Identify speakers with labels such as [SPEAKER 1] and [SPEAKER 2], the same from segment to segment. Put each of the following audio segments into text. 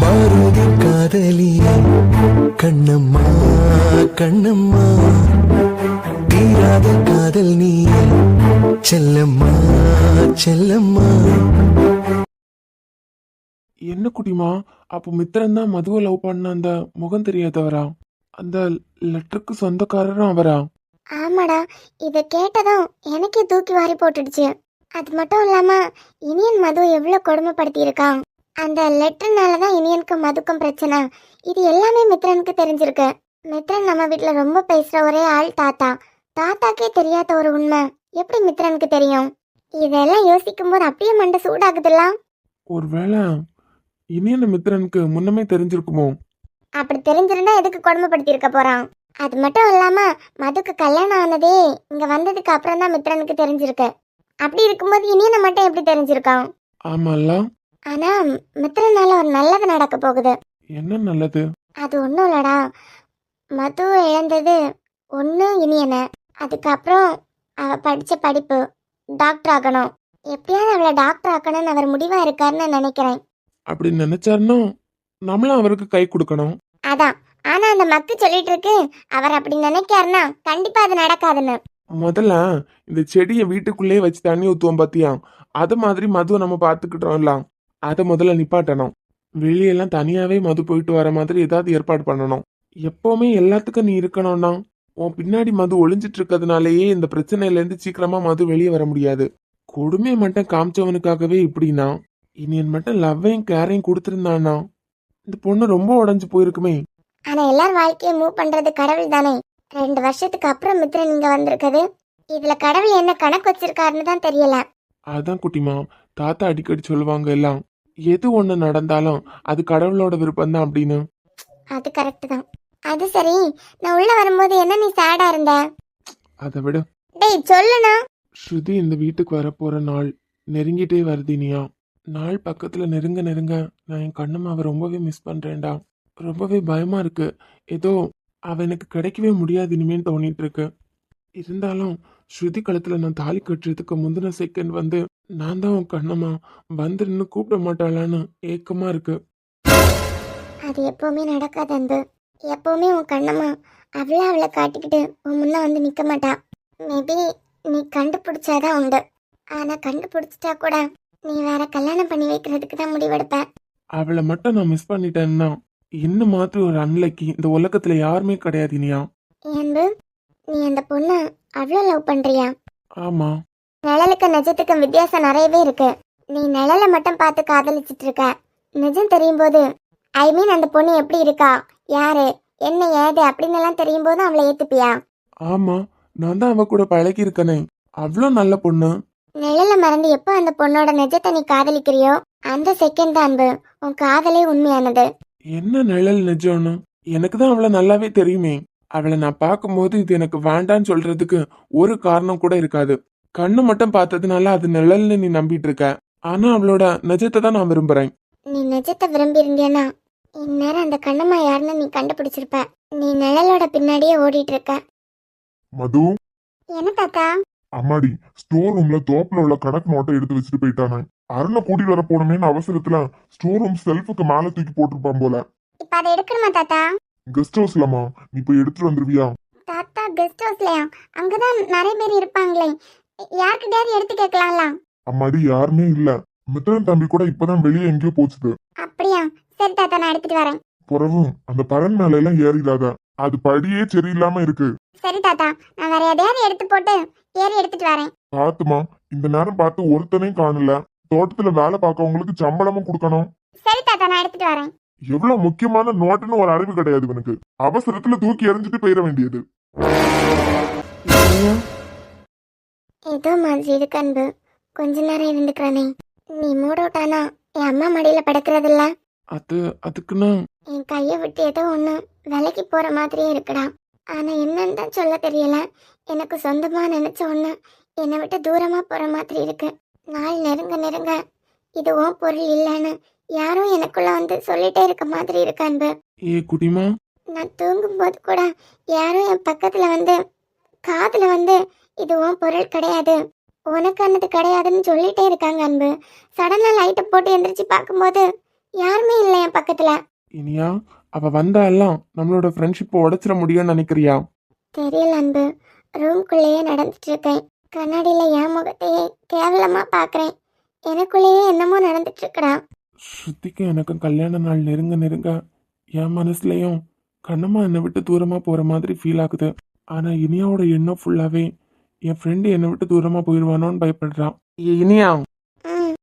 [SPEAKER 1] பாரதி காதலியே கண்ணம்மா கண்ணம்மா, தீராத காதல் நீ செல்லம்மா செல்லம்மா.
[SPEAKER 2] என்ன குட்டிமா, அப்போ மித்திரன் தான் மதுவை லவ் பண்ண அந்த முகம் தெரியாதவரா? அந்த லெட்டருக்கு சொந்தக்காரரும் அவரா?
[SPEAKER 3] ஆமாடா, இதை கேட்டதும் எனக்கே தூக்கி வாரி போட்டுடுச்சு. அது மட்டும் இல்லாம இனியன் மது எவ்வளவு கொடுமைப்படுத்தி இருக்கான். அந்த லெட்டர்னால தான் இனியனுக்கும் மதுக்கும் பிரச்சனை. இது எல்லாமே மித்ரனுக்கு தெரிஞ்சிருக்கு. மித்ரன் நம்ம வீட்டுல ரொம்ப பேசுற ஒரே ஆள் தாத்தா. தாத்தாக்கே தெரியாத ஒரு உண்மை எப்படி மித்ரனுக்கு தெரியும்? இதெல்லாம் யோசிக்கும் போது அப்படியே மண்டை சூடாகுதுல்ல.
[SPEAKER 2] ஒருவேளை இனியன் மித்திரனுக்கு முன்னமே தெரிஞ்சிருக்குமோ?
[SPEAKER 3] அப்படி தெரிஞ்சிருந்தா எதுக்கு கொடுமைப்படுத்தி இருக்க போறான்? அது மட்டும் இல்லாம மதுக்கு கல்யாணம் ஆனதே இங்க வந்ததுக்கு அப்புறம் தான் மித்ரனுக்கு தெரிஞ்சிருக்கு. அப்படி இருக்கும்போது இனியனை மட்டும் எப்படி தெரிஞ்சிருக்கான்?
[SPEAKER 2] ஆமால்ல.
[SPEAKER 3] ஆனா மித்ரனால ஒரு நல்லது நடக்க போகுது.
[SPEAKER 2] என்ன நல்லது?
[SPEAKER 3] அது ஒன்றும் இல்லடா, மது இழந்தது ஒன்று இனியனை, அதுக்கப்புறம் அவ படித்த படிப்பு டாக்டர் ஆகணும். எப்படியாவது அவளை டாக்டர் ஆக்கணும்னு அவர் முடிவாக இருக்காருன்னு நினைக்கிறேன்.
[SPEAKER 2] அப்படி நினைச்சாருன்னா நம்மளும் அவருக்கு கை கொடுக்கணும்.
[SPEAKER 3] அதான், ஆனா அந்த மக்கு சொல்லிட்டு இருக்கு அவர் அப்படி நினைக்காருன்னா கண்டிப்பா அது நடக்காதுன்னு.
[SPEAKER 2] முதல்ல இந்த செடியை வீட்டுக்குள்ளேயே வச்சு தண்ணி ஊத்துவோம் பாத்தியா, அது மாதிரி மதுவை நம்ம பார்த்துக்கிட்டோம்ல, அதை முதல்ல நிப்பாட்டணும். வெளியெல்லாம் தனியாவே மது போயிட்டு வர மாதிரி ஏதாவது ஏற்பாடு பண்ணணும். எப்பவுமே எல்லாத்துக்கும் நீ இருக்கணும்னா உன் பின்னாடி மது ஒளிஞ்சிட்டு இருக்கிறதுனாலயே இந்த பிரச்சனையில இருந்து சீக்கிரமா மது வெளியே வர முடியாது. கொடுமையை மட்டும் காமிச்சவனுக்காகவே இப்படின்னா இனியன் மட்டும் லவ்வையும் கேரையும் கொடுத்துருந்தானா இந்த பொண்ணு ரொம்ப உடஞ்சு போயிருக்குமே.
[SPEAKER 3] ஆனா எல்லாரும் வாழ்க்கையை மூவ் பண்றது கடவுள் தானே. 2 வருஷத்துக்கு அப்புறம் மித்ரன் இங்க வந்திருக்குது. இதுல கடவுள் என்ன கணக்கு வச்சிருக்காருன்னு தான் தெரியல.
[SPEAKER 2] அதான் குட்டிமா, தாத்தா அடிக்கடி சொல்லுவாங்க எல்லாம், எது ஒண்ணு நடந்தாலும் அது கடவுளோட விருப்பம் தான் அப்படின்னு.
[SPEAKER 3] அது கரெக்ட் தான். அது சரி, நான் உள்ள வரும்போது என்ன நீ சேடா இருந்த?
[SPEAKER 2] அதை விட
[SPEAKER 3] டேய் சொல்லுனா.
[SPEAKER 2] ஸ்ருதி இந்த வீட்டுக்கு வரப்போற நாள் நெருங்கிட்டே வருதினியா. நாள் பக்கத்துல நெருங்க நெருங்க நான் என் கண்ணம்மாவை ரொம்பவே மிஸ் பண்றேன்டா. ரொம்பவே பயமா இருக்கு. ஏதோ அவ எனக்கு கிடைக்கவே முடியாது இனிமேன்னு தோணிட்டு இருக்கு. இருந்தாலும் ஸ்ருதி கழுத்துல நான் தாலி கட்டுறதுக்கு முந்தின செகண்ட் வந்து நான் தான் உன் கண்ணம்மா வந்துருன்னு கூப்பிட மாட்டாளான்னு ஏக்கமா இருக்கு.
[SPEAKER 3] அது எப்பவுமே நடக்காது அன்பு. எப்பவுமே உன் கண்ணம்மா அவளை காட்டிக்கிட்டு உன் முன்ன வந்து நிக்க மாட்டா. மேபி நீ கண்டுபிடிச்சாதான் உண்டு. ஆனா கண்டுபிடிச்சிட்டா கூட நீ வேற கல்யாணம் பண்ணி வைக்கிறதுக்கு தான் முடிவெடுப்ப.
[SPEAKER 2] அவளை மட்டும் நான் மிஸ் பண்ணிட்டேன்னா என்ன மாதிரி ஒரு அன்லக்கி இந்த உலகத்துல யாருமே கிடையாது இனியா.
[SPEAKER 3] அன்பு, நீ அந்த பொண்ணை அவ்வளோ லவ் பண்றியா?
[SPEAKER 2] ஆமா.
[SPEAKER 3] நிழலுக்கு நிஜத்துக்கும் வித்தியாசம் நிறையவே இருக்கு. நீ நிழலை மட்டும் பார்த்து காதலிச்சிட்டு இருக்க. நிஜம் தெரியும் போது, ஐ மீன் அந்த பொண்ணு எப்படி இருக்கா, யாரு, என்ன ஏது அப்படின்னு எல்லாம் தெரியும் போது அவளை ஏத்துப்பியா?
[SPEAKER 2] ஆமா, நான் தான் அவ கூட பழகி இருக்கனே. அவ்வளோ நல்ல பொண்ணு.
[SPEAKER 3] நிழலை மறந்து எப்போ அந்த பொண்ணோட நிஜத்தை நீ காதலிக்கிறியோ அந்த செகண்ட் தான் அன்பு உன் காதலே உண்மையானது.
[SPEAKER 2] என்ன நிழல் நிஜம்னு எனக்கு தான் அவளை நல்லாவே தெரியுமே. அவளை நான் பார்க்கும்போது இது எனக்கு வேண்டான்னு சொல்றதுக்கு ஒரு காரணம் கூட இருக்காது. கண்ணு மட்டும் பார்த்ததுனால அது நிழல்னு நீ நம்பிட்டு இருக்க. ஆனா அவளோட நிஜத்தை தான் நான் விரும்புறேன்.
[SPEAKER 3] நீ நிஜத்தை விரும்பி இருந்தியனா இந்நேரம் அந்த கண்ணம்மா யாருன்னு நீ கண்டுபிடிச்சிருப்ப. நீ நிழலோட பின்னாடியே ஓடிட்டு இருக்க.
[SPEAKER 4] மது,
[SPEAKER 3] என்ன தாத்தா?
[SPEAKER 4] அம்மாடி, ஸ்டோர் ரூம்ல தோப்புல உள்ள கணக்கு நோட்டை எடுத்து வச்சுட்டு போயிட்டானே. அருணை கூட்டிட்டு வர போனமேன்னு அவசரத்துல ஸ்டோர் ரூம் செல்ஃபுக்கு மேல தூக்கி போட்டிருப்பான் போல.
[SPEAKER 3] இப்ப அதை எடுக்கணுமா தாத்தா?
[SPEAKER 4] கெஸ்ட் ஹவுஸ்லமா, நீ போய் எடுத்துட்டு வந்துருவியா?
[SPEAKER 3] தாத்தா கெஸ்ட் ஹவுஸ்லயா? அங்கதான் நிறைய பேர் இருப்பாங்களே, யார்கிட்டயாவது எடுத்து கேட்கலாம்ல.
[SPEAKER 4] அம்மாடி, யாருமே இல்ல. மித்திரன் தம்பி கூட இப்பதான் வெளியே எங்கேயோ போச்சுது.
[SPEAKER 3] அப்படியா? சரி தாத்தா, நான் எடுத்துட்டு வரேன்.
[SPEAKER 4] பிறகு அந்த பரன் மேல எல்லாம் ஏறிடாத, அது படியே சரியில்லாம இருக்கு.
[SPEAKER 3] சரி தாத்தா, நான் வேற எதையாவது எடுத்து போட்டு ஏறி எடுத்துட்டு வரேன்.
[SPEAKER 4] பாத்துமா, இந்த நேரம் பார்த்து ஒருத்தனையும் காணல. தோட்டத்துல வேலை பார்க்கவங்களுக்கு சம்பளமும் கொடுக்கணும்.
[SPEAKER 3] சரி தாத்தா, நான் எடுத்துட்டு வரேன்.
[SPEAKER 4] எவ்வளவு முக்கியமான நோட்டுன்னு ஒரு அறிவு கிடையாது இவனுக்கு. அவசரத்துல தூக்கி எறிஞ்சிட்டு போயிட வேண்டியது.
[SPEAKER 3] ஏதோ மாதிரி இருக்கு அன்பு, கொஞ்ச நேரம் இருந்துக்கிறனே. நீ மூடோட்டானா என் அம்மா மடியில படுக்கிறதில்ல.
[SPEAKER 2] அதுக்குன்னு
[SPEAKER 3] என் கையை விட்டு ஏதோ ஒண்ணு விலைக்கு போற மாதிரியே இருக்குடா. ஆனா என்னன்னு தான் சொல்ல தெரியல. எனக்கு சொந்தமா நினைச்ச ஒண்ணு என்னை விட்டு தூரமா போற மாதிரி இருக்கு. நாள் நெருங்க நெருங்க இது உன் பொருள் இல்லைன்னு யாரோ எனக்குள்ள வந்து சொல்லிட்டே இருக்க மாதிரி இருக்கு அன்பு.
[SPEAKER 2] ஏ குட்டிமா,
[SPEAKER 3] நான் தூங்கும்போது கூட யாரோ என் பக்கத்துல வந்து காதுல வந்து இது உன் பொருள் கிடையாது, உனக்கானது கிடையாதுன்னு சொல்லிட்டே இருக்காங்க அன்பு. சடனா லைட்டை போட்டு எந்திரிச்சு பார்க்கும்போது யாருமே இல்லை என் பக்கத்துல.
[SPEAKER 2] இனியா, அவ வந்தா எல்லாம் நம்மளோட ஃப்ரெண்ட்ஷிப்பை உடைச்சிட முடியும்னு நினைக்கிறியா?
[SPEAKER 3] தெரியல அன்பு, ரூம்குள்ளேயே நடந்துட்டு இருக்கேன். கண்ணாடியில என் முகத்தையே கேவலமா பாக்குறேன். எனக்குள்ளேயே என்னமோ நடந்துட்டு இருக்கடா.
[SPEAKER 2] ஸ்ருதிக்கும் எனக்கும் கல்யாண நாள் நெருங்க நெருங்க என் மனசுலயும் கண்ணம்மா என்னை விட்டு தூரமா போற மாதிரி ஃபீல் ஆகுது. ஆனா இனியாவோட எண்ணம் ஃபுல்லாவே என் ஃப்ரெண்டு என்னை விட்டு தூரமா போயிடுவானோன்னு பயப்படுறான். இனியா,
[SPEAKER 3] ம்,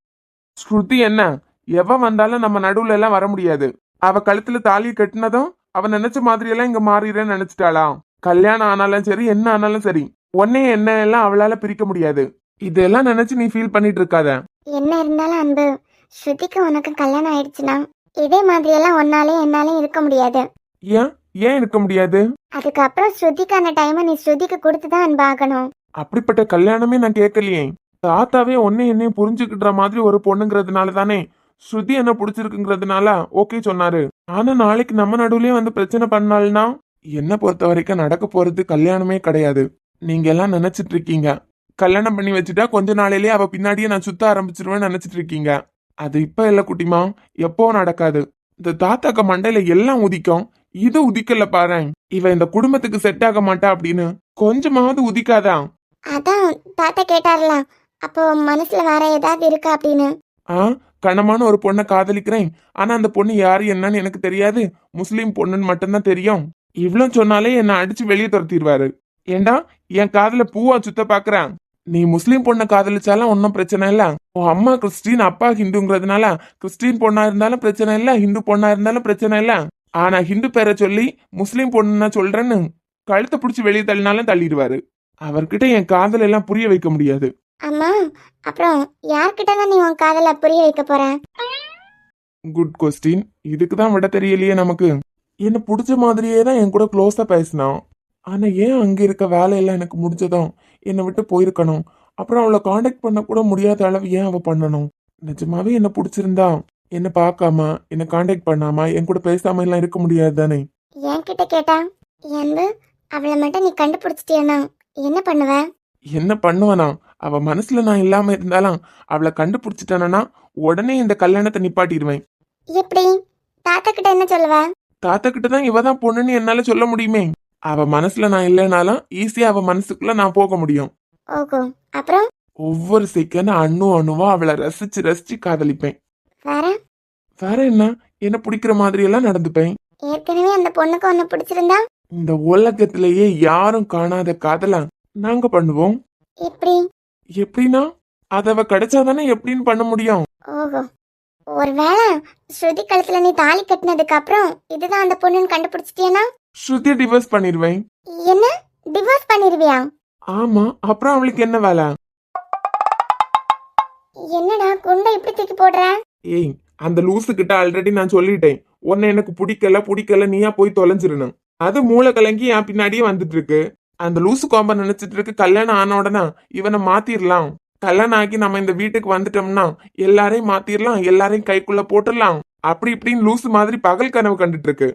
[SPEAKER 2] ஸ்ருதி என்ன எவ வந்தாலும் நம்ம நடுவுல எல்லாம் வர முடியாது. அவ கழுத்துல தாலியை கட்டினதும் அவ நினைச்ச மாதிரி எல்லாம் இங்க மாறிடுறேன்னு நினைச்சிட்டாளாம். கல்யாணம் ஆனாலும் சரி என்ன ஆனாலும் சரி உன்னே என்ன எல்லாம் அவளால பிரிக்க முடியாது. இதெல்லாம் நினைச்சு நீ ஃபீல் பண்ணிட்டு இருக்காத.
[SPEAKER 3] என்ன இருந்தாலும் அன்பு, ஸ்ருதிக்கு உனக்கு கல்யாணம் ஆயிடுச்சுன்னா இதே மாதிரி எல்லாம் ஒன்னாலே என்னாலே இருக்க முடியாது.
[SPEAKER 2] ஏன் ஏன் இருக்க முடியாது?
[SPEAKER 3] அதுக்கப்புறம் ஸ்ருதிக்கான டைமை நீ ஸ்ருதிக்கு கொடுத்துதான் அன்பாகணும்.
[SPEAKER 2] அப்படிப்பட்ட கல்யாணமே நான் கேட்கலையே. தாத்தாவே ஒன்னே என்னையும் புரிஞ்சுக்கிட்ட மாதிரி ஒரு பொண்ணுங்கிறதுனால தானே ஸ்ருதி என்ன பிடிச்சிருக்குங்கிறதுனால ஓகே சொன்னாரு. ஆனா நாளைக்கு நம்ம நடுவுலயே வந்து பிரச்சனை பண்ணால்னா என்ன பொறுத்த வரைக்கும் நடக்க போறது கல்யாணமே கிடையாது. நீங்க எல்லாம் நினைச்சிட்டு இருக்கீங்க கல்யாணம் பண்ணி வச்சுட்டா கொஞ்ச நாளையிலேயே அவ பின்னாடியே நான் சுத்த ஆரம்பிச்சிருவேன்னு நினைச்சிட்டு இருக்கீங்க. அது இப்ப இல்ல குட்டிமா, எப்போ நடக்காது. இந்த தாத்தாக்க மண்டையில எல்லாம் உதிக்கும், இது உதிக்கல பாரு. இவ இந்த குடும்பத்துக்கு செட் ஆக மாட்டா அப்படின்னு கொஞ்சமாவது உதிக்காதா?
[SPEAKER 3] அதான் தாத்தா கேட்டார்ல, அப்போ மனசுல வேற ஏதாவது இருக்கா அப்படின்னு.
[SPEAKER 2] கனமான ஒரு பொண்ணை காதலிக்கிறேன், ஆனா அந்த பொண்ணு யாரு என்னன்னு எனக்கு தெரியாது, முஸ்லீம் பொண்ணுன்னு மட்டும்தான் தெரியும். இவ்வளவு சொன்னாலே என்னை அடிச்சு வெளியே துரத்திடுவாரு. ஏண்டா என் காதல பூவா சுத்த பாக்குறேன். நீ முஸ்லீம் பொண்ணை காதலிச்சாலும் ஒன்னும் பிரச்சனை இல்ல. உன் அம்மா கிறிஸ்டின் அப்பா ஹிந்துங்கிறதுனால கிறிஸ்டின் பொண்ணா இருந்தாலும் பிரச்சனை இல்ல, ஹிந்து பொண்ணா இருந்தாலும் பிரச்சனை இல்ல. ஆனா ஹிந்து பேரை சொல்லி முஸ்லீம் பொண்ணுன்னா சொல்றேன்னு கழுத்தை பிடிச்சி வெளியே தள்ளினாலும் தள்ளிடுவாரு. அவர்கிட்ட என் காதல் எல்லாம் புரிய வைக்க முடியாது.
[SPEAKER 3] அம்மா, அப்புறம் யார்கிட்ட தான் நீ உன் காதல புரிய வைக்க போற?
[SPEAKER 2] Good question. இதுக்குதான் விட தெரியலையே நமக்கு. என்ன பிடிச்ச மாதிரியே தான் என் கூட க்ளோஸா பேசினான். ஆனா ஏன் அங்க இருக்க வேலையெல்லாம் எனக்கு முடிஞ்சதும் என்னை விட்டு போயிருக்கணும். அப்புறம் அவளை காண்டாக்ட் பண்ண கூட முடியாத அளவு ஏன் அவ பண்ணணும்? நிஜமாவே என்ன பிடிச்சிருந்தா என்ன பார்க்காம என்ன காண்டாக்ட் பண்ணாம என் கூட பேசாம எல்லாம் இருக்க முடியாது தானே?
[SPEAKER 3] என்கிட்ட கேட்டா அன்பு, அவளை மட்டும் நீ கண்டுபிடிச்சிட்டியனா என்ன பண்ணுவ?
[SPEAKER 2] என்ன பண்ணுவனா? அவ மனசுல நான் இல்லாம இருந்தாலும் அவளை கண்டுபிடிச்சிட்டானா உடனே இந்த கல்யாணத்தை நிப்பாட்டிடுவேன்.
[SPEAKER 3] எப்படி? தாத்தா கிட்ட என்ன சொல்லுவ?
[SPEAKER 2] தாத்தா கிட்ட தான் இவதான் பொண்ணுன்னு என்னால சொல்ல முடியுமே. அவ மனசுல நான் இல்லைனாலும் ஈஸியா அவ மனசுக்குள்ள நான் போக முடியும்.
[SPEAKER 3] ஓகோ, அப்புறம்
[SPEAKER 2] ஒவ்வொரு செகண்ட் அணுவா அவளை ரசிச்சு ரசிச்சு காதலிப்பேன்.
[SPEAKER 3] வேற
[SPEAKER 2] வேற என்ன பிடிக்கிற மாதிரி எல்லாம் நடந்துப்பேன்.
[SPEAKER 3] ஏற்கனவே அந்த பொண்ணுக்கு ஒன்னு பிடிச்சிருந்தா
[SPEAKER 2] இந்த உலகத்திலேயே யாரும் காணாத காதல நாங்க பண்ணுவோம்.
[SPEAKER 3] எப்படி?
[SPEAKER 2] எப்படின்னா அது அவ கிடைச்சாதானே எப்படின்னு பண்ண முடியும்.
[SPEAKER 3] ஓஹோ, ஒருவேளை ஸ்ருதி கழுத்துல நீ தாலி கட்டினதுக்கு அப்புறம் இதுதான் அந்த பொண்ணுன்னு கண்டுபிடிச்சிட்டியனா
[SPEAKER 2] ஸ்ருதியை டிவோர்ஸ் பண்ணிடுவேன்.
[SPEAKER 3] என்ன, டிவோர்ஸ் பண்ணிருவியா?
[SPEAKER 2] ஆமா, அப்புறம் அவளுக்கு என்ன வேலை?
[SPEAKER 3] என்னடா குண்டை இப்படி தூக்கி போடுற?
[SPEAKER 2] ஏய், அந்த லூசு கிட்ட ஆல்ரெடி நான் சொல்லிட்டேன், உன்னை எனக்கு பிடிக்கல நீயா போய் தொலைஞ்சிருணும். அது மூளை கலங்கி என் பின்னாடியே வந்துட்டு இருக்கு. அந்த லூசு கோம்ப நினைச்சிட்டு இருக்கு கல்யாணம் ஆன உடனே இவனை மாத்திரலாம். கல்யாணம் ஆகி நம்ம இந்த வீட்டுக்கு வந்துட்டோம்னா எல்லாரையும் மாத்திரலாம், எல்லாரையும் கைக்குள்ள போட்டுடலாம், அப்படி இப்படின்னு லூசு மாதிரி பகல் கனவு கண்டுட்டு இருக்கு.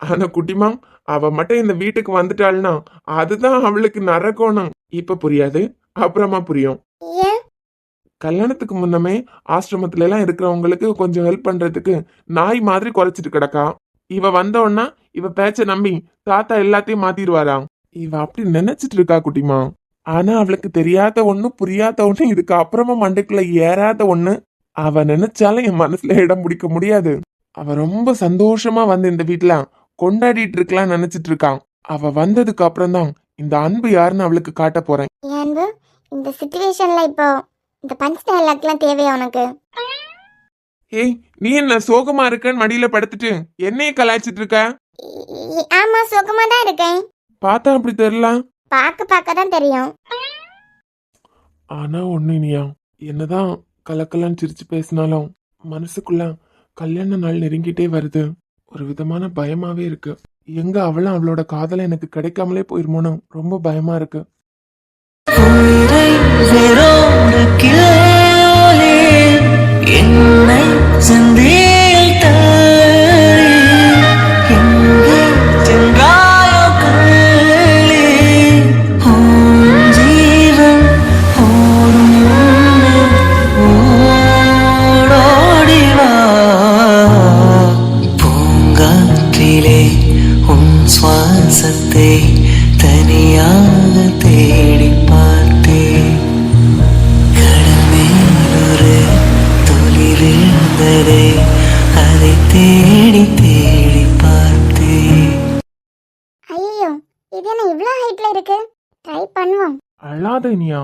[SPEAKER 2] ஆனா குட்டிமா, அவ மட்டும் இந்த வீட்டுக்கு வந்துட்டாள்னா அதுதான் அவளுக்கு நரகோணம். இப்ப புரியாது, அப்புறமா புரியும்.
[SPEAKER 3] ஏன்?
[SPEAKER 2] கல்யாணத்துக்கு முன்னமே ஆசிரமத்துல எல்லாம் இருக்கிறவங்களுக்கு கொஞ்சம் ஹெல்ப் பண்றதுக்கு நாய் மாதிரி குறைச்சிட்டு கிடக்கா. இவ வந்தோன்னா இவ பேச்ச நம்பி தாத்தா எல்லாத்தையும் மாத்திடுவாராம். இவ அப்படி நினைச்சிட்டு இருக்கா குட்டிமா. ஆனா அவளுக்கு தெரியாத ஒண்ணு புரியாத ஒண்ணு இதுக்கு அப்புறமா மண்டைக்குள்ள ஏறாத ஒண்ணு. அவ நினைச்சாலும் என் மனசுல இடம் பிடிக்க முடியாது. அவ ரொம்ப சந்தோஷமா வந்து இந்த வீட்டுல கொண்டாடிட்டு இருக்கலாம் நினைச்சிட்டு இருக்கான். அவ வந்ததுக்கு அப்புறம் தான் இந்த அன்பு யாருன்னு அவளுக்கு காட்ட போறேன்.
[SPEAKER 3] அன்பு, இந்த சிச்சுவேஷன்ல இப்போ இந்த பஞ்ச் டயலாக்லாம் தேவையா உனக்கு?
[SPEAKER 2] ஏய், நீ என்ன சோகமா இருக்கன்னு மடியில படுத்துட்டு என்னைய கலாய்ச்சிட்டு இருக்க?
[SPEAKER 3] ஆமா, சுகமா தான் இருக்கேன்.
[SPEAKER 2] பார்த்தா அப்படி தெரியல.
[SPEAKER 3] பார்க்க தான் தெரியும்.
[SPEAKER 2] ஆனா ஒண்ணு இனியா, என்னதான் கலக்கலான்னு சிரிச்சு பேசினாலும் மனசுக்குள்ள கல்யாண நாள் நெருங்கிட்டே வருது. ஒரு விதமான பயமாவே இருக்கு. எங்க அவளும் அவளோட காதலை எனக்கு கிடைக்காமலே போயிருமோன்னு ரொம்ப பயமா இருக்கு.
[SPEAKER 1] உயிரை வேரோடு கிள்ளாலே என்னை செந்தில் தாழே எங்கே சென்றாயோ கள்ளே உன் ஜீவன் ஓடும் முன்னே ஓடோடி வா இருந்ததே, அதை தேடி தேடி பார்த்தேன்.
[SPEAKER 3] ஐயோ, இது என்ன இவ்வளோ ஹைட்ல இருக்கு? ட்ரை பண்ணுவோம்.
[SPEAKER 2] அழாத இனியா.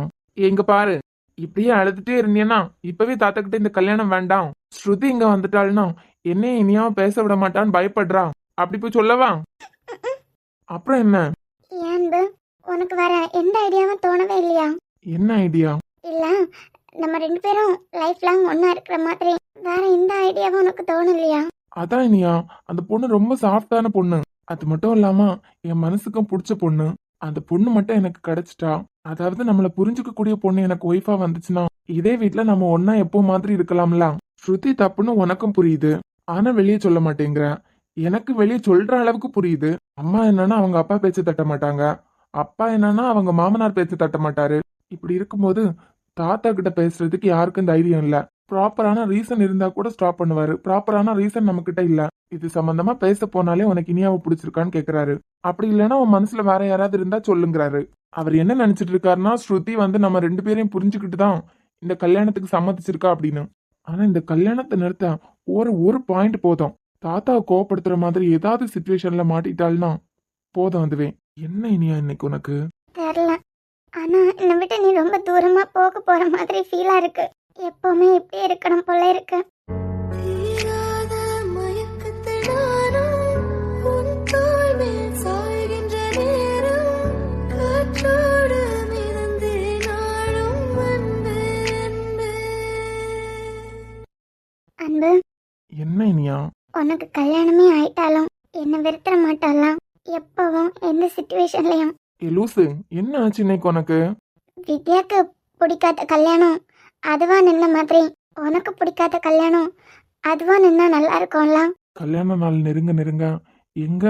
[SPEAKER 2] எங்க பாரு, இப்படியே அழுதுட்டே இருந்தீன்னா இப்பவே தாத்தா கிட்ட இந்த கல்யாணம் வேண்டாம், ஸ்ருதி இங்க வந்துட்டாள்னா என்ன இனியாவை பேச விட மாட்டான்னு பயப்படுறா, அப்படி போய் சொல்லவா? அப்புறம் என்ன?
[SPEAKER 3] ஏன்பு, உனக்கு வேற எந்த ஐடியாவும் தோணவே இல்லையா?
[SPEAKER 2] என்ன ஐடியா?
[SPEAKER 3] இல்ல, நம்ம ரெண்டு பேரும் லைஃப் லாங் ஒன்னா இருக்கிற மாதிரி வேற எந்த ஐடியாவும் உனக்கு தோணலையா?
[SPEAKER 2] அதான் இனியா, அந்த பொண்ணு ரொம்ப சாஃப்டான பொண்ணு. அது மட்டும் இல்லாம என் மனசுக்கும் பிடிச்ச பொண்ணு. அந்த பொண்ணு மட்டும் எனக்கு கிடைச்சிட்டா, அதாவது நம்மள புரிஞ்சுக்க கூடிய பொண்ணு எனக்கு ஒய்ஃபா வந்துச்சுன்னா இதே வீட்ல நம்ம ஒன்னா எப்போ மாதிரி இருக்கலாம்ல. ஸ்ருதி தப்புன்னு உனக்கும் புரியுது, ஆனா வெளியே சொல்ல மாட்டேங்கிற. எனக்கு வெளியே சொல்ற அளவுக்கு புரியுது. அம்மா என்னன்னா அவங்க அப்பா பேச்சு தட்ட மாட்டாங்க, அப்பா என்னன்னா அவங்க மாமனார் பேச்சு தட்ட மாட்டாரு. இப்படி இருக்கும்போது தாத்தா கிட்ட பேசுறதுக்கு யாருக்கும் தைரியம் இல்ல. ப்ராப்பரான ரீசன் இருந்தா கூட ஸ்டாப் பண்ணுவாரு. ப்ராப்பரான ரீசன் நம்ம கிட்ட இல்ல. இது சம்பந்தமா பேச போனாலே உனக்கு இனியாவை பிடிச்சிருக்கான்னு கேக்குறாரு. அப்படி இல்லைன்னா உன் மனசுல வேற யாராவது இருந்தா சொல்லுங்கிறாரு. அவர் என்ன நினைச்சிட்டு இருக்காருன்னா ஸ்ருதி வந்து நம்ம ரெண்டு பேரையும் புரிஞ்சுக்கிட்டு தான் இந்த கல்யாணத்துக்கு சம்மதிச்சிருக்கா அப்படின்னு. ஆனா இந்த கல்யாணத்தை நிறுத்த ஒரு பாயிண்ட் போதும். தாத்தாவை கோவப்படுத்துற மாதிரி ஏதாவது சுச்சுவேஷன்ல மாட்டிட்டாள்னா போதும் அதுவே. என்ன இனியா இன்னைக்கு உனக்கு?
[SPEAKER 3] தெரியல, ஆனா என்னை விட்டு நீ ரொம்ப தூரமா போக போற மாதிரி ஃபீலா இருக்கு. எப்பவுமே இப்படி இருக்கணும் போல இருக்கு.
[SPEAKER 1] தீராத மயக்கத்தில் நானும் உன் தோள் மேல் சாய்கின்ற நேரம், காற்றோடு மிதந்து நாளும் அன்பு அன்பு.
[SPEAKER 3] அன்பு,
[SPEAKER 2] என்ன இனியா?
[SPEAKER 3] உனக்கு கல்யாணமே ஆயிட்டாலும் என்ன வெறுத்துற மாட்டாலாம் எப்பவும் எந்த சுச்சுவேஷன்லயும்.
[SPEAKER 2] ஏ லூசு, என்ன ஆச்சு இன்னைக்கு உனக்கு?
[SPEAKER 3] வித்யாக்கு பிடிக்காத கல்யாணம் அதுவா நின்ன மாதிரி உனக்கு பிடிக்காத கல்யாணம் அதுவா நின்னா நல்லா இருக்கும்ல.
[SPEAKER 2] கல்யாண நாள் நெருங்க நெருங்க எங்க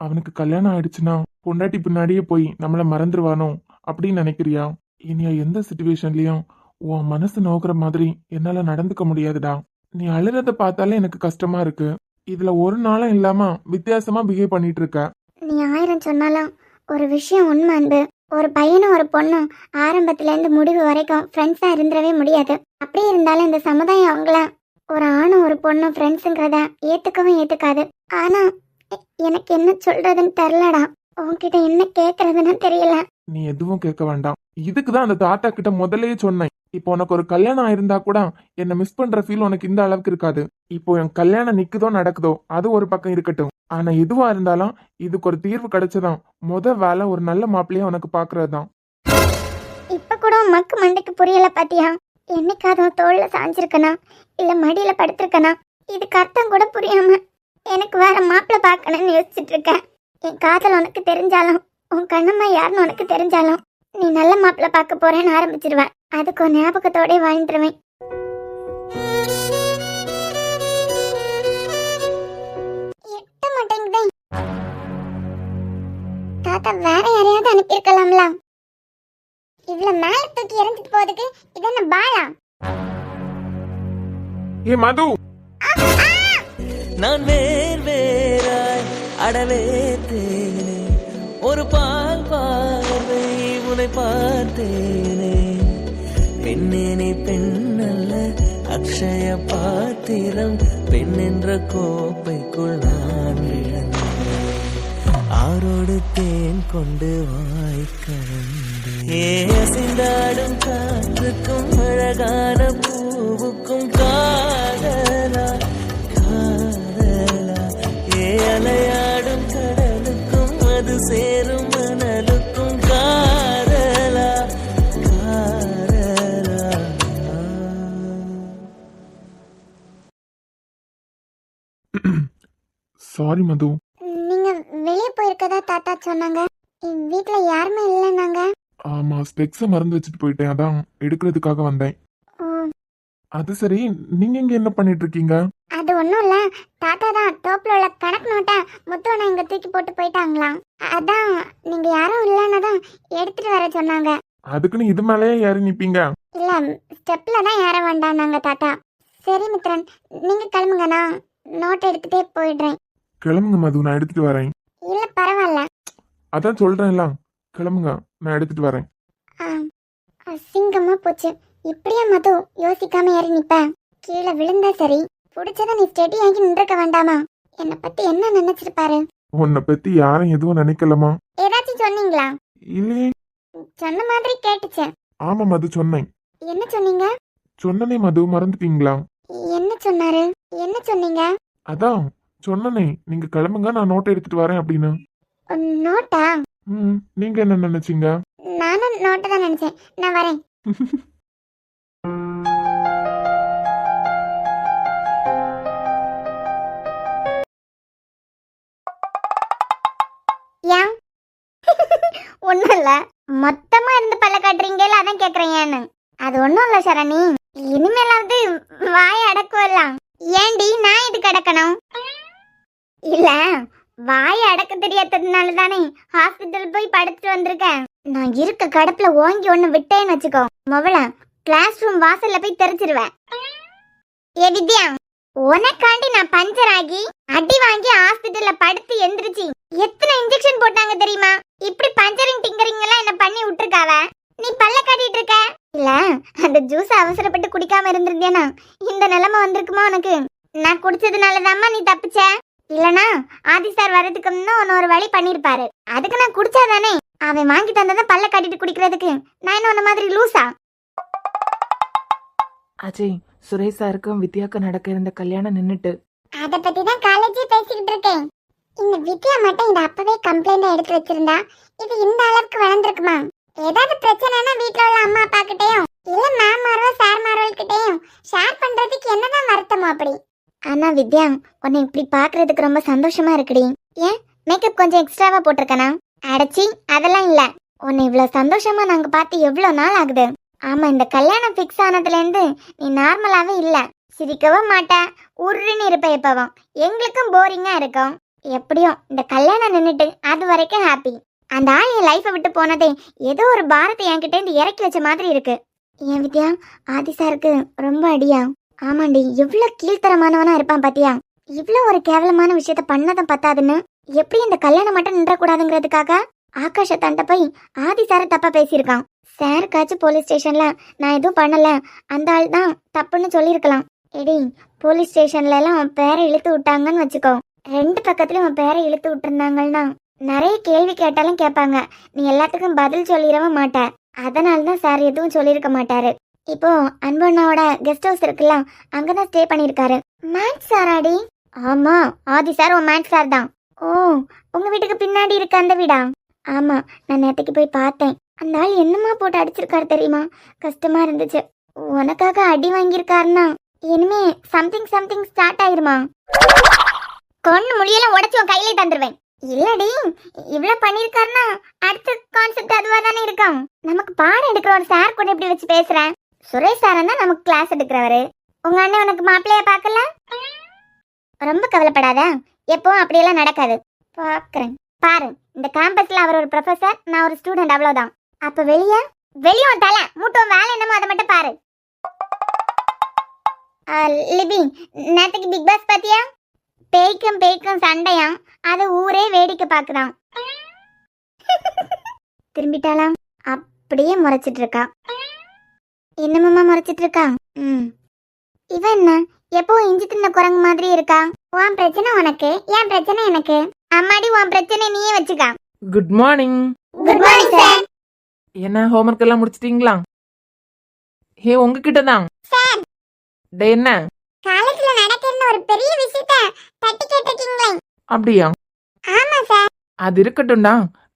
[SPEAKER 2] அவனுக்கு கல்யாணம் ஆயிடுச்சுன்னா பொண்டாட்டி பின்னாடியே போய் நம்மள மறந்துடுவானோ அப்படின்னு நினைக்கிறியா? இனியா எந்த சுச்சுவேஷன்லயும் உன் மனசு நோக்குற மாதிரி என்னால நடந்துக்க முடியாதுடா. நீ அழுறத பார்த்தாலே எனக்கு கஷ்டமா இருக்கு. இதுல ஒரு நாளும் இல்லாம வித்தியாசமா பிஹேவ் பண்ணிட்டு இருக்க.
[SPEAKER 3] நீ 1000 சொன்னாலும் ஒரு விஷயம் உண்மை அன்பு, ஒரு பையனும் ஒரு பொண்ணும் ஆரம்பத்துல இருந்து முடிவு வரைக்கும் ஃப்ரெண்ட்ஸா இருந்துடவே முடியாது. அப்படியே இருந்தாலும் இந்த சமுதாயம் அவங்கள ஒரு ஆணும் ஒரு பொண்ணும் ஃப்ரெண்ட்ஸுங்கிறத ஏத்துக்கவும் ஏத்துக்காது. ஆனா எனக்கு என்ன சொல்றதுன்னு தெரிலடா, உன்கிட்ட என்ன கேக்குறதுன்னு தெரியல.
[SPEAKER 2] நீ எதுவும் கேட்க வேண்டாம். இதுக்குதான் அந்த தாத்தா கிட்ட முதல்லயே சொன்னேன். இப்போ உனக்கு ஒரு கல்யாணம் ஆயிருந்தா கூட என்ன மிஸ் பண்ற ஃபீல் உனக்கு இந்த அளவுக்கு இருக்காது. இப்போ என் கல்யாணம் நிக்குதோ நடக்குதோ அது ஒரு பக்கம் இருக்கட்டும், ஆனா எதுவா இருந்தாலும் இதுக்கு ஒரு தீர்வு கிடைச்சதான் வேலை ஒரு நல்ல மாப்பிள்ளையா உனக்கு பாக்குறதுதான்.
[SPEAKER 3] இப்ப கூட மக்கு மண்டைக்கு புரியல பாத்தியா? என்னைக்காவது தோல்ல சாஞ்சிருக்கனா இல்ல மடியில படுத்திருக்கனா இதுக்கு அர்த்தம் கூட புரியாம எனக்கு வேற மாப்பிள்ளை பார்க்கணும்னு யோசிச்சுட்டு இருக்கேன். என் காதல் உனக்கு தெரிஞ்சாலும் உன் கண்ணம்மா யாருன்னு உனக்கு தெரிஞ்சாலும் நீ நல்ல மாப்பிள்ளை பார்க்க போறேன்னு ஆரம்பிச்சிருவேன். அதுக்கு ஒரு ஞாபகத்தோட வாழ்ந்துருவேன். எட்ட மாட்டேங்குதே. தாத்தா வேற யாரையாவது அனுப்பியிருக்கலாம்ல. இவ்வளவு மேல தூக்கி எறிஞ்சிட்டு போறதுக்கு இது என்ன பாலா?
[SPEAKER 2] ஏ மது,
[SPEAKER 1] நான் வேறாய் அடவே தேனே, ஒரு பால் பார்வை உன்னை பார்த்தேனே. பெண்ணேனே பெண்ணல்ல அக்ஷய பாத்திரம், பெண் என்ற கோப்பைக்குள் நான் விழுந்தேன். ஆரோடு தேன் கொண்டு வாய்க்கலந்து, அசைந்தாடும் காற்றுக்கும் அழகான பூவுக்கும் காதலா காதலா, அலையாடும் கடலுக்கும் அது சேரும் மணலுக்கும் காதலா காதலா.
[SPEAKER 2] சாரி மது.
[SPEAKER 3] நீங்க வெளியே போயிருக்கதா தாத்தா சொன்னாங்க. என் வீட்ல யாருமே இல்ல. நாங்க
[SPEAKER 2] ஆமா, ஸ்பெக்ஸ மறந்து வச்சுட்டு போயிட்டேன், அதான் எடுக்கிறதுக்காக வந்தேன். அது சரி, நீங்க இங்க என்ன பண்ணிட்டு இருக்கீங்க?
[SPEAKER 3] அது ஒண்ணும் இல்ல, தாத்தா தான் டோப்ல உள்ள கணக்கு நோட்டை முத்துவனை இங்க தூக்கி போட்டு போயிட்டாங்களாம். அதான் நீங்க யாரும் இல்லைன்னு தான் எடுத்துட்டு வர சொன்னாங்க.
[SPEAKER 2] அதுக்குன்னு இது மேலேயே ஏறி நிப்பீங்க?
[SPEAKER 3] இல்ல, ஸ்டெப்ல தான் ஏற வேண்டாம் நாங்க தாத்தா. சரி மித்ரன், நீங்க கிளம்புங்க, நான் நோட் எடுத்துட்டே போயிடுறேன்.
[SPEAKER 2] கிளம்புங்க மது, நான் எடுத்துட்டு வரேன்.
[SPEAKER 3] இல்ல பரவாயில்ல.
[SPEAKER 2] அதான் சொல்றேன்ல, கிளம்புங்க, நான் எடுத்துட்டு வரேன்.
[SPEAKER 3] அசிங்கமா போச்சு. இப்படியா மது யோசிக்காம ஏறி நிப்ப? கீழே விழுந்தா சரி, பிடிச்சத நீ ஸ்டெடி ஆகி நின்றுக்க வேண்டாமா? என்னை பத்தி என்ன நினைச்சிருப்பாரு?
[SPEAKER 4] உன்னை பத்தி யாரும் எதுவும் நினைக்கலமா?
[SPEAKER 3] ஏதாச்சும் சொன்னீங்களா?
[SPEAKER 4] இல்லையே.
[SPEAKER 3] சொன்ன மாதிரி கேட்டுச்சு.
[SPEAKER 4] ஆமா மது, சொன்னேன்.
[SPEAKER 3] என்ன சொன்னீங்க?
[SPEAKER 4] சொன்னனே மது, மறந்துட்டீங்களா?
[SPEAKER 3] என்ன சொன்னாரு? என்ன சொன்னீங்க?
[SPEAKER 4] அதான் சொன்னனே, நீங்க கிளம்புங்க, நான் நோட்டை எடுத்துட்டு வரேன் அப்படின்னு.
[SPEAKER 3] நோட்டா?
[SPEAKER 4] நீங்க என்ன நினைச்சீங்க?
[SPEAKER 3] நானும் நோட்டை தான் நினைச்சேன். நான் வரேன். ஏன்? ஒண்ணும் இல்ல. மொத்தமா இருந்து பல்ல காட்டுறீங்கல்ல, அதான் கேக்குறேன் ஏன்னு. அது ஒண்ணும் இல்ல சரணி. இனிமேலாவது வாய அடக்குவலாம். ஏண்டி நான் இதுக்கு அடக்கணும்? இல்ல, வாய அடக்க தெரியாததுனால தானே ஹாஸ்பிட்டல் போய் படுத்துட்டு வந்திருக்கேன். நான் இருக்க கடப்புல ஓங்கி ஒண்ணு விட்டேன்னு வச்சுக்கோ, மொபைல கிளாஸ் ரூம் வாசல்ல போய் தெரிச்சிருவேன். ஏ வித்யா, உனக்காண்டி நான் பஞ்சர் ஆகி அடி வாங்கி ஹாஸ்பிட்டல்ல படுத்து எந்திரிச்சு எத்தனை இன்ஜெக்ஷன் போட்டாங்க தெரியுமா? இப்படி பஞ்சரிங் டிங்கரிங் எல்லாம் என்ன பண்ணி விட்டுருக்காவ. நீ பல்ல காட்டிட்டு இருக்க. இல்ல, அந்த ஜூஸ் அவசரப்பட்டு குடிக்காம இருந்திருந்தேனா இந்த நிலைமை வந்திருக்குமா உனக்கு? நான் குடிச்சதுனாலதாம்மா நீ தப்பிச்ச. இல்லனா ஆதி சார் வரதுக்கு முன்ன ஒரு வழி பண்ணிருப்பாரு. அதுக்கு நான் குடிச்சாதானே. அவன் வாங்கி தந்ததை பல்ல காட்டிட்டு குடிக்கிறதுக்கு நான் என்ன உன்ன மாதிரி லூசா?
[SPEAKER 5] அஜய், சுரேஷ் சாருக்கும் வித்யாவுக்கும் நடக்க இருந்த கல்யாணம் நின்னுட்டு.
[SPEAKER 3] அத பத்தி தான் காலேஜே பேசிக்கிட்டு இருக்கேன். இந்த வித்யா மட்டும் இந்த அப்பவே கம்ப்ளைண்ட் எடுத்து வச்சிருந்தா இது இந்த அளவுக்கு வளர்ந்துருக்குமா? ஏதாவது பிரச்சனைனா வீட்ல உள்ள அம்மா அப்பா கிட்டயும் இல்ல மேமாரோ சார்மாரோ கிட்டயும் ஷேர் பண்றதுக்கு என்னதான் வருத்தமோ அப்படி. ஆனா வித்யா, உன்னை இப்படி பாக்குறதுக்கு ரொம்ப சந்தோஷமா இருக்குடி. ஏன் மேக்கப் கொஞ்சம் எக்ஸ்ட்ராவா போட்டிருக்கனா? அடச்சி, அதெல்லாம் இல்ல. உன்னை இவ்வளவு சந்தோஷமா நாங்க பார்த்து எவ்வளவு நாள் ஆகுது. ஆமா, இந்த கல்யாணம் பிக்ஸ் ஆனதுல இருந்து நீ நார்மலாவே இல்ல. சிரிக்கவும் மாட்ட, உருன்னு இருப்ப எப்பவும். எங்களுக்கும் போரிங்கா இருக்கும். எப்படியும் இந்த கல்யாணம் நின்னுட்டு அது வரைக்கும் ஹாப்பி. அந்த ஆள் என் லைஃபை விட்டு போனதே ஏதோ ஒரு பாரத்தை என்கிட்ட இருந்து இறக்கி வச்ச மாதிரி இருக்கு. ஏன் வித்யா, ஆதி சாருக்கு ரொம்ப அடியா? ஆமாண்டி, எவ்வளவு கீழ்த்தரமானவனா இருப்பான் பாத்தியா? இவ்வளவு ஒரு கேவலமான விஷயத்த பண்ணதும் பத்தாதுன்னு எப்படி இந்த கல்யாணம் மட்டும் நின்றக்கூடாதுங்கிறதுக்காக ஆகாஷத்தாண்ட போய் ஆதி சார தப்பா பேசியிருக்கான். சாருக்காச்சும் போலீஸ் ஸ்டேஷன்ல நான் எதுவும் பண்ணல, அந்த ஆள் தான் தப்புன்னு சொல்லியிருக்கலாம். எடி, போலீஸ் ஸ்டேஷன்ல எல்லாம் அவன் பேரை இழுத்து விட்டாங்கன்னு வச்சுக்கோ. ரெண்டு பக்கத்துலயும் அவன் பேரை இழுத்து விட்டுருந்தாங்கன்னா நிறைய கேள்வி கேட்டாலும் கேட்பாங்க. நீ எல்லாத்துக்கும் பதில் சொல்லிடவும் மாட்ட. அதனாலதான் சார் எதுவும் சொல்லியிருக்க மாட்டாரு. இப்போ அன்பண்ணாவோட கெஸ்ட் ஹவுஸ் இருக்குல்ல, அங்கதான் ஸ்டே பண்ணிருக்காரு. மேத்ஸ் சாராடி? ஆமா, ஆதி சார் உன் மேத்ஸ் சார் தான். ஓ, உங்க வீட்டுக்கு பின்னாடி இருக்க அந்த வீடா? ஆமா, நான் நேற்றுக்கு போய் பார்த்தேன். அந்த ஆள் என்னமா போட்டு அடிச்சிருக்காரு தெரியுமா? கஷ்டமா இருந்துச்சு. உனக்காக அடி வாங்கியிருக்காருன்னா இனிமே சம்திங் சம்திங் ஸ்டார்ட் ஆயிருமா? கொண்டு முடியெல்லாம் உடச்சு உன் கையிலே தந்துருவேன். இல்லடி, இவ்வளவு பண்ணிருக்காருன்னா அடுத்த கான்செப்ட் அதுவா தானே இருக்கும். நமக்கு பாடம் எடுக்கிற ஒரு சார் கூட எப்படி வச்சு பேசுறேன்? சுரேஷ் சார் தான் நமக்கு கிளாஸ் எடுக்கிறவரு. உங்க அண்ணன் உனக்கு மாப்பிள்ளைய பார்க்கல? ரொம்ப கவலைப்படாத, எப்பவும் அப்படியெல்லாம் நடக்காது. பாக்குறேன் பாரு, இந்த கேம்பஸ்ல அவர் ஒரு ப்ரொஃபசர், நான் ஒரு ஸ்டூடெண்ட், அவ்வளவுதான். அப்ப வெளியே தலை மூட்டும் வேலை என்னமோ அதை மட்டும் பாரு. லிபி, நேற்றுக்கு பிக் பாஸ் பாத்தியா? பேய்க்கும் சண்டையா, அது ஊரே வேடிக்கை பாக்குறான். திரும்பிட்டாலாம், அப்படியே முறைச்சிட்டு இருக்கா. என்னமாமா முறைச்சிட்டு இருக்கா? இவன் என்ன எப்போ இஞ்சி தின்ன குரங்கு மாதிரி இருக்கா? உன் பிரச்சனை உனக்கு, என் பிரச்சனை எனக்கு. அம்மாடி, உன் பிரச்சனை நீயே வச்சுக்கா.
[SPEAKER 5] Good morning.
[SPEAKER 3] Good morning sir.
[SPEAKER 5] என்ன ஹோம்ஒர்க் எல்லாம் முடிச்சிட்டீங்களா? ஹே, உங்ககிட்ட தான்.
[SPEAKER 3] சார்,
[SPEAKER 5] டே, என்ன
[SPEAKER 3] காலேஜ்ல நடக்கிற ஒரு பெரிய விஷயத்தை தட்டி கேட்டிருக்கீங்களே?
[SPEAKER 5] அப்படியா?
[SPEAKER 3] ஆமா சார்.
[SPEAKER 5] அது இருக்கட்டும்டா.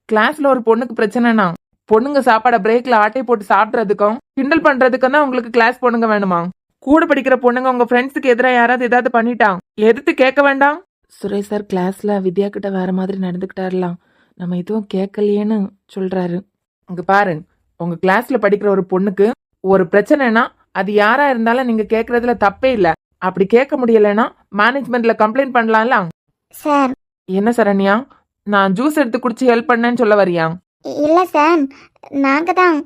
[SPEAKER 5] கிளாஸ்ல ஒரு பொண்ணுக்கு பிரச்சனைனா பொண்ணுங்க சாப்பாட பிரேக்ல ஆட்டை போட்டு சாப்பிட்றதுக்கும் கிண்டல் பண்றதுக்கும் தான் உங்களுக்கு கிளாஸ் பொண்ணுங்க வேணுமா? கூட படிக்கிற பொண்ணுங்க உங்க ஃப்ரெண்ட்ஸுக்கு எதிராக யாராவது ஏதாவது பண்ணிட்டான் எதிர்த்து கேட்க வேண்டாம்? சுரேஷ் சார் கிளாஸ்ல வித்யா கிட்ட வேற மாதிரி நடந்துக்கிட்டாருலாம், நம்ம எதுவும் கேட்கலையேன்னு சொல்றாரு. இங்க பாரு, உங்க கிளாஸ்ல படிக்கிற ஒரு பொண்ணுக்கு ஒரு பிரச்சனைனா அது யாரா இருந்தாலும் நீங்க கேட்கறதுல தப்பே இல்ல. அப்படி கேட்க முடியலன்னா மேனேஜ்மெண்ட்ல கம்ப்ளைண்ட் பண்ணலாம்ல.
[SPEAKER 3] சார்.
[SPEAKER 5] என்ன சரண்யா, நான் ஜூஸ் எடுத்து குடிச்சு ஹெல்ப் பண்ணேன்னு சொல்ல வரியா?
[SPEAKER 3] இல்ல சார், நாங்க தான்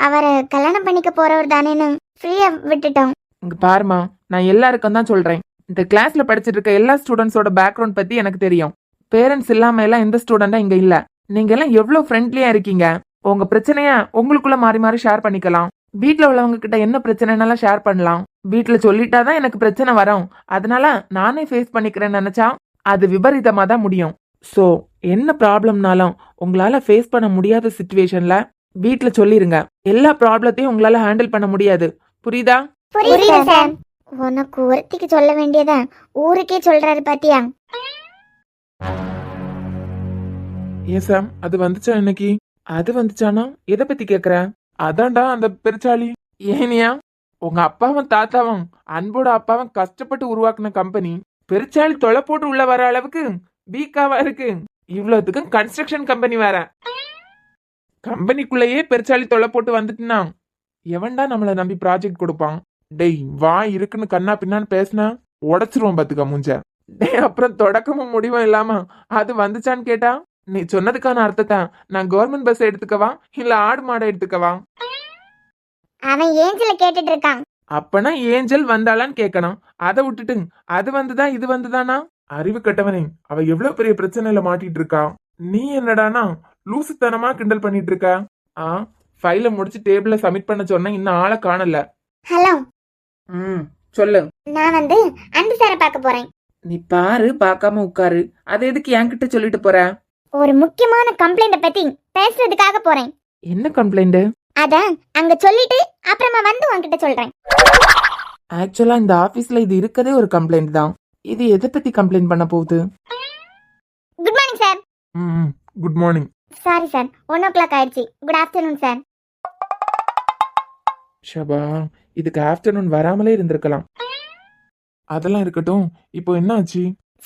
[SPEAKER 3] அவரை கல்யாணம் பண்ணிக்க போறவர் தானேன்னு ஃப்ரீயா விட்டுட்டோம்.
[SPEAKER 5] இங்க பாருமா, நான் எல்லாருக்கும் தான் சொல்றேன். இந்த கிளாஸ்ல படிச்சிட்டு இருக்க எல்லா ஸ்டூடெண்ட்ஸோட பேக்ரவுண்ட் பத்தி எனக்கு தெரியும். பேரண்ட்ஸ் இல்லாம எல்லாம் எந்த ஸ்டூடெண்டா இங்க இல்ல. நீங்க எல்லாம் எவ்வளவு ஃப்ரெண்ட்லியா இருக்கீங்க. உங்க பிரச்சனைய உங்களுக்குள்ள மாறி மாறி ஷேர் பண்ணிக்கலாம். வீட்ல உள்ளவங்க கிட்ட என்ன பிரச்சனைனாலும் ஷேர் பண்ணலாம். வீட்ல சொல்லிட்டாதான் எனக்கு பிரச்சனை வரும், அதனால நானே ஃபேஸ் பண்ணிக்கிறேன்னு நினைச்சா அது விபரீதமா தான் முடியும். சோ என்ன ப்ராப்ளம்னாலும் உங்களால ஃபேஸ் பண்ண முடியாத சிச்சுவேஷன்ல வீட்ல சொல்லிருங்க. எல்லா ப்ராப்ளத்தையும் உங்களால ஹேண்டில் பண்ண முடியாது, புரியுதா?
[SPEAKER 3] புரியுது சார். உனக்கு ஒருத்திக்கு சொல்ல வேண்டியத ஊருக்கே சொல்றாரு பாத்தியா?
[SPEAKER 2] ஏன் சாம் அது வந்துச்சா இன்னைக்கு?
[SPEAKER 5] அது வந்துச்சானா? எதை பத்தி கேக்குற?
[SPEAKER 2] அதான்டா அந்த பெருச்சாளி.
[SPEAKER 5] ஏனியா, உங்க அப்பாவும் தாத்தாவும் அன்போட அப்பாவும் கஷ்டப்பட்டு உருவாக்குன கம்பெனி பெருச்சாளி தொலை போட்டு உள்ள வர அளவுக்கு வீக்காவா இருக்கு. இவ்வளவுக்கும் கன்ஸ்ட்ரக்ஷன் கம்பெனி வேற. கம்பெனிக்குள்ளேயே பெருச்சாளி தொலை போட்டு வந்துட்டுனா எவன்டா நம்மள நம்பி ப்ராஜெக்ட் கொடுப்பான்? டேய் வாய் இருக்குன்னு கண்ணா பின்னான்னு பேசினா உடைச்சிருவோம் பாத்துக்க மூஞ்ச. டேய் அப்புறம் தொடக்கமும் முடிவும் இல்லாம அது வந்துச்சான்னு கேட்டா நீ சொன்னதுக்கான அர்த்தத்தை நான் கவர்மெண்ட் பஸ் எடுத்துக்கவா இல்ல ஆடு மாடை எடுத்துக்கவா?
[SPEAKER 3] அவன் ஏஞ்சல கேட்டுட்டு இருக்கான்.
[SPEAKER 5] அப்பனா ஏஞ்சல் வந்தாளான்னு கேட்கணும். அதை விட்டுட்டு அது வந்துதா இது வந்துதானா?
[SPEAKER 2] அறிவு கட்டவனே, அவ எவ்வளவு பெரிய பிரச்சனையில மாட்டிட்டு இருக்கா. நீ என்னடானா லூசுத்தனமா கிண்டல் பண்ணிட்டு இருக்க.
[SPEAKER 5] ஃபைல முடிச்சு டேபிள்ல சப்மிட் பண்ண சொன்ன, இன்னும் ஆளை காணல.
[SPEAKER 3] ஹலோ,
[SPEAKER 5] சொல்லு.
[SPEAKER 3] நான் அன்பு சாரை பார்க்க போறேன்.
[SPEAKER 5] நீ பாரு, பார்க்காம உட்காரு. அது எதுக்கு என்கிட்ட சொல்லிட்டு போற?
[SPEAKER 3] ஒரு முக்கியமான கம்ப்ளைண்ட பத்தி பேசுறதுக்காக போறேன்.
[SPEAKER 5] என்ன கம்ப்ளைண்ட்?
[SPEAKER 3] அத அங்க சொல்லிட்டு அப்புறமா வந்து உன்கிட்ட சொல்றேன்.
[SPEAKER 5] ஆக்சுவலா இந்த ஆபீஸ்ல இது இருக்கதே ஒரு கம்ப்ளைண்ட் தான். இது எதை பத்தி கம்ப்ளைண்ட் பண்ண போகுது?
[SPEAKER 3] Good morning sir.
[SPEAKER 2] Good morning.
[SPEAKER 3] Sorry sir, 1 o'clock ஆயிடுச்சு. Good afternoon sir.
[SPEAKER 5] ஷபா, இதுக்கு ஆஃப்டர்நூன் வராமலே இருந்திருக்கலாம்.
[SPEAKER 2] அதெல்லாம் இருக்கட்டும், இப்போ என்ன ஆச்சு?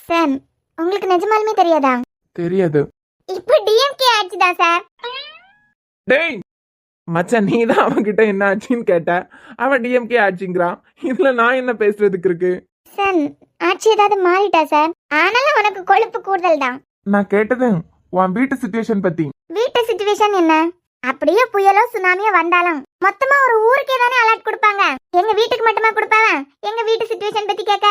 [SPEAKER 3] சார், உங்களுக்கு நிஜமாலுமே தெரியாதா?
[SPEAKER 2] தெரியாது.
[SPEAKER 3] இப்போ டிஎம்கே ஆச்சுதா சார்.
[SPEAKER 2] டேய்
[SPEAKER 5] மச்சான், நீ தான் அவன்கிட்ட என்ன ஆச்சுன்னு கேட்ட, அவன் டிஎம்கே ஆச்சுங்கிறான். இதுல நான் என்ன பேசுறதுக்கு இருக்கு?
[SPEAKER 3] சார், ஆட்சி ஏதாவது மாறிட்டா சார்? ஆனாலும் உனக்கு கொழுப்பு கூடுதல் தான்.
[SPEAKER 2] நான் கேட்டது உன் வீட்டு சிச்சுவேஷன் பத்தி.
[SPEAKER 3] வீட்டு சிச்சுவேஷன் என்ன? அப்படியே புயலோ சுனாமியோ வந்தாலும் மொத்தமா ஒரு ஊருக்கே தானே அலர்ட் கொடுப்பாங்க. எங்க வீட்டுக்கு மட்டுமா கொடுப்பாங்க எங்க வீட்டு சிச்சுவேஷன் பத்தி கேட்க?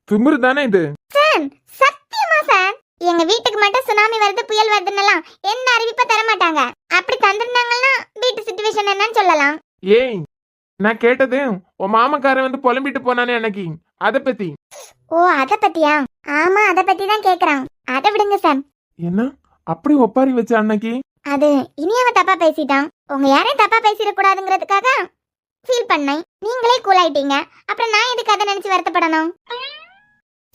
[SPEAKER 2] திமிரு தானே இது?
[SPEAKER 3] சார், சத்தியமா சார், எங்க வீட்டுக்கு மட்டும் சுனாமி வருது புயல் வருதுன்னெல்லாம் என்ன அறிவிப்ப தர மாட்டாங்க. அப்படி தந்திருந்தாங்கன்னா வீட்டு சிச்சுவேஷன் என்னன்னு சொல்லலாம்.
[SPEAKER 2] ஏய், நான் கேட்டது உன் மாமக்காரன் வந்து புலம்பிட்டு போனானே அன்னைக்கு, அத பத்தி.
[SPEAKER 3] ஓ, அத பத்தியா? ஆமா, அத பத்தி தான் கேக்குறான். அத விடுங்க சார்.
[SPEAKER 2] என்ன அப்படி ஒப்பாரி வச்ச அன்னைக்கு?
[SPEAKER 3] அது இனியாவ தப்பா பேசிட்டான். உங்க யாரையும் தப்பா பேசிட கூடாதுங்கிறதுக்காக ஃபீல் பண்ணேன். நீங்களே கூல் ஆயிட்டீங்க. அப்புறம் நான் எதுக்கு அதை நினைச்சு வருத்தப்படணும்?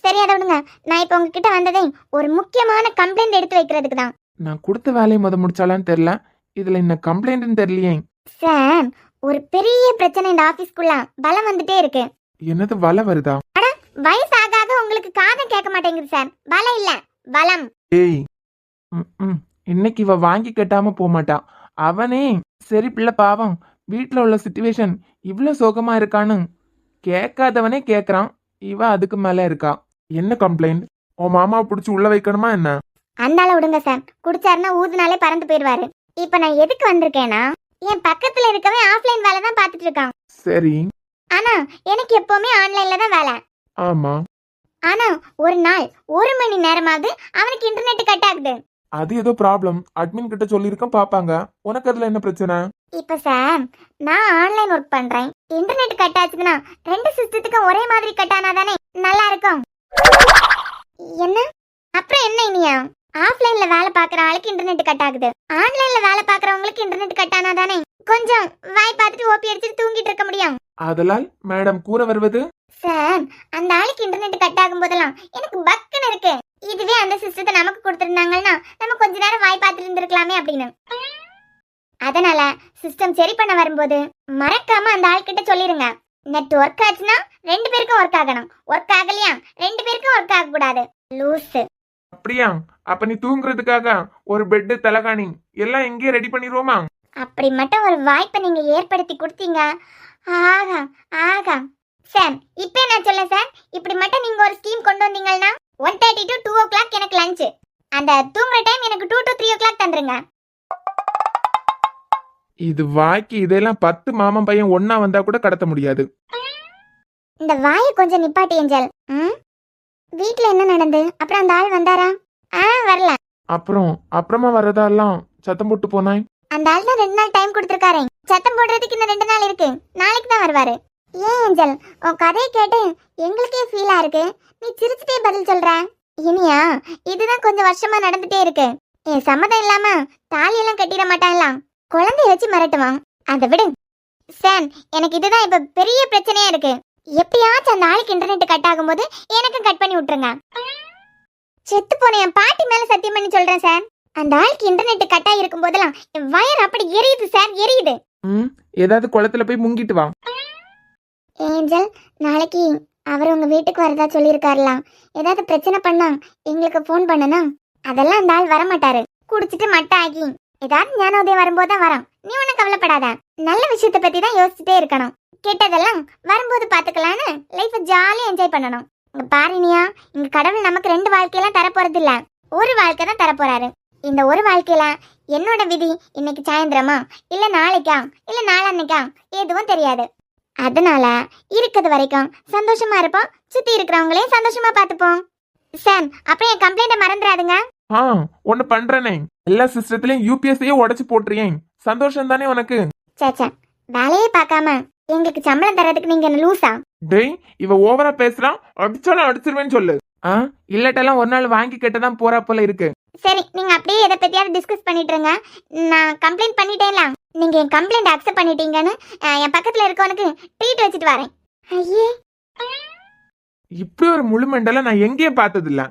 [SPEAKER 3] சரி, அதை விடுங்க. நான் இப்ப உங்ககிட்ட வந்ததே ஒரு முக்கியமான கம்ப்ளைண்ட் எடுத்து வைக்கிறதுக்கு தான்.
[SPEAKER 5] நான் கொடுத்த வேலையை முடிச்சாலான்னு தெரியல, இதுல என்ன கம்ப்ளைண்ட்னு தெரியலையே.
[SPEAKER 3] சார், ஒரு பெரிய பிரச்சனை இந்த ஆபீஸ்க்குள்ள பலம் வந்துட்டே இருக்கு.
[SPEAKER 2] என்னது வலை வருதா?
[SPEAKER 3] வயசு ஆக ஆக உங்களுக்கு காதும் கேட்க மாட்டேங்குது சார். பலம் இல்ல, பலம்.
[SPEAKER 2] ஏய்,
[SPEAKER 5] இன்னைக்கு இவ வாங்கி கட்டாம போக மாட்டா. அவனே சரி பிள்ளை பாவம், வீட்டுல உள்ள சிச்சுவேஷன் இவ்வளவு சோகமா இருக்கான்னு கேட்காதவனே கேக்குறான். இவ அதுக்கு மேல இருக்கா.
[SPEAKER 2] என்ன கம்ப்ளைண்ட்? உன் மாமாவை பிடிச்சி உள்ள வைக்கணுமா என்ன?
[SPEAKER 3] அந்தால விடுங்க சார். குடிச்சாருன்னா ஊதுனாலே பறந்து போயிடுவாரு. இப்ப நான் எதுக்கு வந்திருக்கேன்னா, என் பக்கத்துல இருக்கவே ஆஃப்லைன் வேலை தான் பாத்துட்டு இருக்கான்.
[SPEAKER 2] சரி.
[SPEAKER 3] ஆனா எனக்கு எப்பவுமே ஆன்லைன்ல தான் வேலை.
[SPEAKER 2] ஆமா.
[SPEAKER 3] ஆனா ஒரு நாள் 1 மணி நேரமாவது அவனுக்கு இன்டர்நெட் கட் ஆகுது.
[SPEAKER 2] அது ஏதோ ப்ராப்ளம். அட்மின் கிட்ட சொல்லியிருக்கோம், பாப்பாங்க. உனக்கு அதுல என்ன பிரச்சனை?
[SPEAKER 3] இப்ப சார், நான் ஆன்லைன் ஒர்க் பண்றேன். இன்டர்நெட் கட் ஆச்சுன்னா 2 சிஸ்டத்துக்கும் ஒரே மாதிரி கட் ஆனாதானே நல்லா இருக்கும். என்ன அப்புறம் என்ன இனியா? ஆஃப்லைன்ல வேலை பாக்குற ஆளுக்கு இன்டர்நெட் கட் ஆகுது, ஆன்லைன்ல வேலை பாக்குறவங்களுக்கு இன்டர்நெட் கட் ஆனாதானே கொஞ்சம் வாய் பார்த்துட்டு ஓபி அடிச்சுட்டு தூங்கிட்டு இருக்க முடியும்.
[SPEAKER 2] அதனால் மேடம் கூற வருவது,
[SPEAKER 3] சார், அந்த ஆளுக்கு இன்டர்நெட் கட் ஆகும் போதெல்லாம் எனக்கு பக்குன்னு இருக்கு. இதுவே அந்த சிஸ்டத்தை நமக்கு கொடுத்திருந்தாங்கன்னா நம்ம கொஞ்ச நேரம் வாய் பார்த்துட்டு இருந்திருக்கலாமே அப்படின்னு. அதனால சிஸ்டம் சரி பண்ண வரும்போது மறக்காம அந்த ஆள் கிட்ட சொல்லிருங்க, நெட் ஒர்க் ஆச்சுன்னா 2 பேருக்கும் ஒர்க் ஆகணும், ஒர்க் ஆகலையா 2 பேருக்கும் ஒர்க் ஆக கூடாது. லூசு.
[SPEAKER 2] அப்படியா? அப்ப நீ தூங்குறதுக்காக ஒரு பெட், தலகாணி எல்லாம் எங்கேயே ரெடி பண்ணிடுவோமா?
[SPEAKER 3] அப்படி மட்டும் ஒரு வாய்ப்பை நீங்க ஏற்படுத்தி கொடுத்தீங்க. ஆகா ஆகா. சார், இப்ப நான் சொல்ல சார், இப்படி மட்டும் நீங்க ஒரு ஸ்கீம் கொண்டு வந்தீங்கன்னா 1:30 to 2 o'clock எனக்கு லஞ்ச். அந்த தூங்குற டைம் எனக்கு 2 to 3 o'clock தந்துருங்க.
[SPEAKER 2] இது வாய்க்கு இதெல்லாம் 10 மாமன் பையன் ஒன்னா வந்தா கூட கடத்த முடியாது.
[SPEAKER 3] இந்த வாயை கொஞ்சம் நிப்பாட்டி ஏஞ்சல். வீட்ல என்ன நடந்து? அப்புறம் அந்த ஆள் வந்தாரா? வரல.
[SPEAKER 2] அப்புறமா வரதெல்லாம் சத்தம் போட்டு போனாய்.
[SPEAKER 3] அந்த ஆள் தான் 2 நாள் டைம் கொடுத்துருக்காரு. சத்தம் போடுறதுக்கு இன்னும் 2 நாள் இருக்கு. நாளைக்கு தான் வருவாரு. ஏன் ஏஞ்சல், உன் கதையை கேட்டு எங்களுக்கே ஃபீலா இருக்கு. நீ சிரிச்சுட்டே பதில் சொல்ற. இனியா, இதுதான் கொஞ்சம் வருஷமா நடந்துட்டே இருக்கு. என் சம்மதம் இல்லாம தாலியெல்லாம் கட்டிட மாட்டாங்களாம். குழந்தைய வச்சு மிரட்டுவான். அதை விடு சாம், எனக்கு இதுதான் இப்ப பெரிய பிரச்சனையா இருக்கு. எப்படியாச்சும் அந்த ஆளுக்கு இன்டர்நெட் கட் ஆகும்போது எனக்கும் கட் பண்ணி விட்டுருங்க. செத்து போன என் பாட்டி மேல சத்தியம் பண்ணி சொல்றேன் சார். அந்த ஆளுக்கு இன்டர்நெட் கட் ஆகிருக்கும் போதெல்லாம் என் வயர் அப்படி எரியுது சார், எரியுது.
[SPEAKER 5] ஏதாவது குளத்துல போய் முங்கிட்டு வா.
[SPEAKER 3] ஏஞ்சல், நாளைக்கு அவர் உங்க வீட்டுக்கு வரதா சொல்லியிருக்காருலாம். ஏதாவது பிரச்சனை பண்ணா எங்களுக்கு ஃபோன் பண்ணனா. அதெல்லாம் அந்த ஆள் வரமாட்டாரு. குடிச்சிட்டு மட்டை ஆகி ஏதாவது ஞானோதயம் வரும்போது தான் வரான். நீ ஒன்னும் கவலைப்படாத. நல்ல விஷயத்த பத்தி தான் யோசிச்சுட்டே இருக்கணும். கெட்டதெல்லாம் வரும்போது பாத்துக்கலான்னு லைஃப ஜாலியா என்ஜாய் பண்ணணும். இங்க பாருனியா, இங்க கடவுள் நமக்கு 2 வாழ்க்கையெல்லாம் தரப்போறது இல்ல, ஒரு வாழ்க்கை தான் தரப்போறாரு. இந்த ஒரு வாழ்க்கையில என்னோட விதி இன்னைக்கு சாயந்தரமா இல்ல நாளைக்கா இல்ல நாளன்னைக்கா எதுவும் தெரியாது. அதனால இருக்கிறது வரைக்கும் சந்தோஷமா இருப்போம். சுத்தி இருக்கிறவங்களையும் சந்தோஷமா பாத்துப்போம். சாம், அப்புறம் என் கம்ப்ளைண்ட மறந்துடாதுங்க.
[SPEAKER 5] ஒன்னு பண்றேனே, எல்லா சிஸ்டத்திலயும் யூபிஎஸ்ஸையே உடைச்சு போட்டுறியேன். சந்தோஷம் தானே உனக்கு?
[SPEAKER 3] சேச்சா, வேலையே பார்க்காம எங்களுக்கு சம்பளம் தரதுக்கு நீங்க என்ன லூசா?
[SPEAKER 5] டேய், இவ ஓவரா பேசுறான். அடிச்சாலும் அடிச்சிருவேன்னு சொல்லு. இல்லட்டெல்லாம் ஒரு நாள் வாங்கி கேட்டதான் போறா போல இருக்கு.
[SPEAKER 3] சரி, நீங்க அப்படியே எதை பத்தியாவது டிஸ்கஸ் பண்ணிட்டு இருங்க. நான் கம்ப்ளைண்ட் பண்ணிட்டேன்லாம். நீங்க என் கம்ப்ளைண்ட் அக்செப்ட் பண்ணிட்டீங்கன்னு என் பக்கத்துல இருக்கவனுக்கு ட்ரீட் வச்சுட்டு வரேன். ஐயே,
[SPEAKER 5] இப்படி ஒரு முழு மண்டலம் நான் எங்கேயும் பார்த்தது இல்ல.